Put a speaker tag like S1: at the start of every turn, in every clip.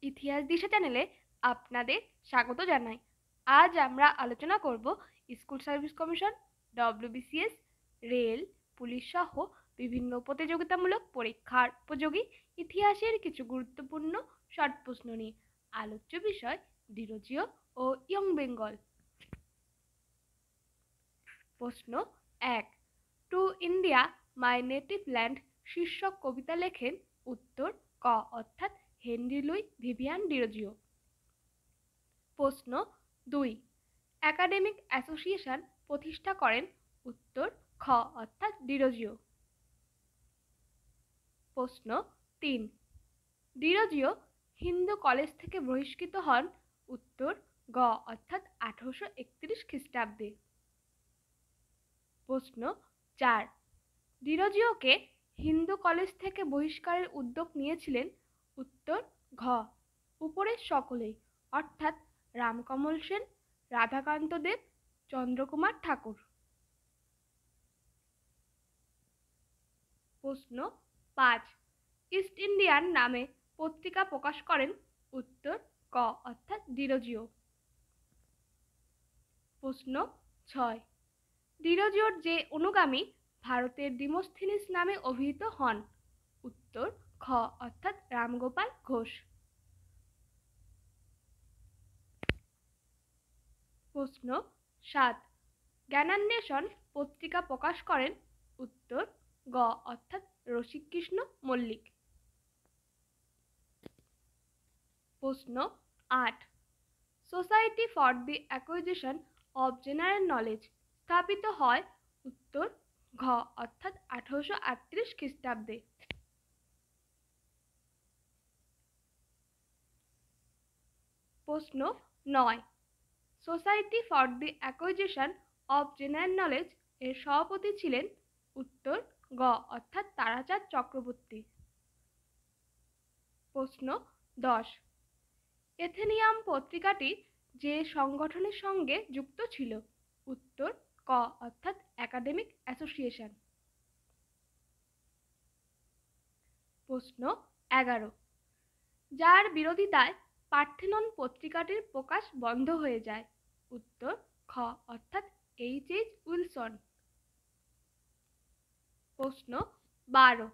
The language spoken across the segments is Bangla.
S1: ইতিহাস দিশা চ্যানেলে আপনাদের স্বাগত জানাই। আজ আমরা আলোচনা করব school service commission, WBCS, rail, police সহ বিভিন্ন প্রতিযোগিতামূলক পরীক্ষার উপযোগী ইতিহাসের কিছু গুরুত্বপূর্ণ শর্ট প্রশ্ন নিয়ে। আলোচ্য বিষয় ডিরোজিও ও ইয়ং বেঙ্গল। প্রশ্ন 1, to India my native land শীর্ষক কবিতা লেখেন। উত্তর ক অর্থাৎ হেনরি লুই ভিভিয়ান ডিরোজিও। প্রশ্ন 2, একাডেমিক অ্যাসোসিয়েশন প্রতিষ্ঠা করেন। উত্তর খ অর্থাৎ ডিরোজিও। প্রশ্ন 3, ডিরোজিও হিন্দু কলেজ থেকে বহিষ্কৃত হন। উত্তর গ অর্থাৎ 1831 খ্রিস্টাব্দে। প্রশ্ন 4, ডিরোজিওকে হিন্দু কলেজ থেকে বহিষ্কারের উদ্যোগ নিয়েছিলেন। উত্তর ঘ উপরের সকলেই অর্থাৎ রামকমল সেন, রাধাকান্ত দেব, চন্দ্রকুমার ঠাকুর। প্রশ্ন 5, ইস্ট ইন্ডিয়ান নামে পত্রিকা প্রকাশ করেন। উত্তর ক অর্থাৎ ডিরোজিও। প্রশ্ন 6, ডিরোজিওর যে অনুগামী ভারতের ডিমোস্থেনিস নামে অভিহিত হন। উত্তর খ অর্থাৎ রামগোপাল ঘোষ। প্রশ্ন 7, জ্ঞানান্বেষণ পত্রিকা প্রকাশ করেন। উত্তর গ অর্থাৎ রসিককৃষ্ণ মল্লিক। প্রশ্ন 8, society for the acquisition of general knowledge স্থাপিত হয়। উত্তর ঘ অর্থাৎ 1838 খ্রিস্টাব্দে। প্রশ্ন 9, society for the acquisition of general knowledge এর সভাপতি ছিলেন। উত্তর গ অর্থাৎ তারাচাঁদ চক্রবর্তী। প্রশ্ন 10, এথেনিয়াম পত্রিকাটি যে সংগঠনের সঙ্গে যুক্ত ছিল। উত্তর ক অর্থাৎ একাডেমিক অ্যাসোসিয়েশন। প্রশ্ন 11, যার বিরোধিতায় পার্থেনন পত্রিকাটির প্রকাশ বন্ধ হয়ে যায়। উত্তর খ অর্থাৎ এইচ উইলসন। প্রশ্ন 12,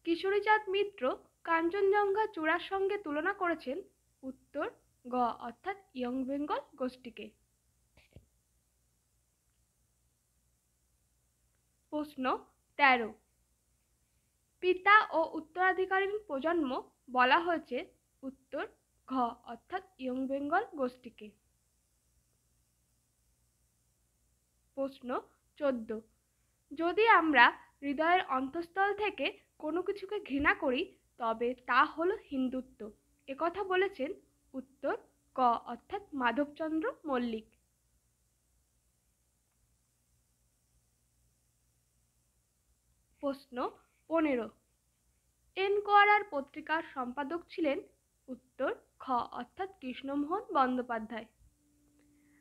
S1: কিশোরীচাঁদ মিত্র কাঞ্চনজঙ্ঘা চূড়ার সঙ্গে তুলনা করেছেন। উত্তর গ অর্থাৎ ইয়ং বেঙ্গল গোষ্ঠীকে। প্রশ্ন 13, পিতা ও উত্তরাধিকারীর প্রজন্ম বলা হয়েছে। উত্তর ঘ অর্থাৎ ইয়ং বেঙ্গল গোষ্ঠীকে। প্রশ্ন 14, যদি আমরা হৃদয়ের অন্তঃস্থল থেকে কোনো কিছুকে ঘৃণা করি তবে তা হলো হিন্দুত্ব, একথা বলেছেন। উত্তর ক অর্থাৎ মাধবচন্দ্র মল্লিক। প্রশ্ন 15, এনকোয়ারার পত্রিকার সম্পাদক ছিলেন। উত্তর খ অর্থাৎ কৃষ্ণমোহন বন্দ্যোপাধ্যায়।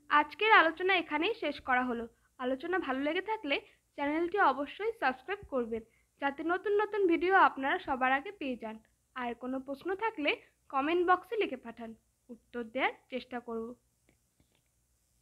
S1: আজকের আলোচনা এখানেই শেষ করা হলো। আলোচনা ভালো লেগে থাকলে চ্যানেলটি অবশ্যই সাবস্ক্রাইব করবেন যাতে নতুন নতুন ভিডিও আপনারা সবার আগে পেয়ে যান। আর কোনো প্রশ্ন থাকলে কমেন্ট বক্সে লিখে পাঠান, উত্তর দেওয়ার চেষ্টা করব।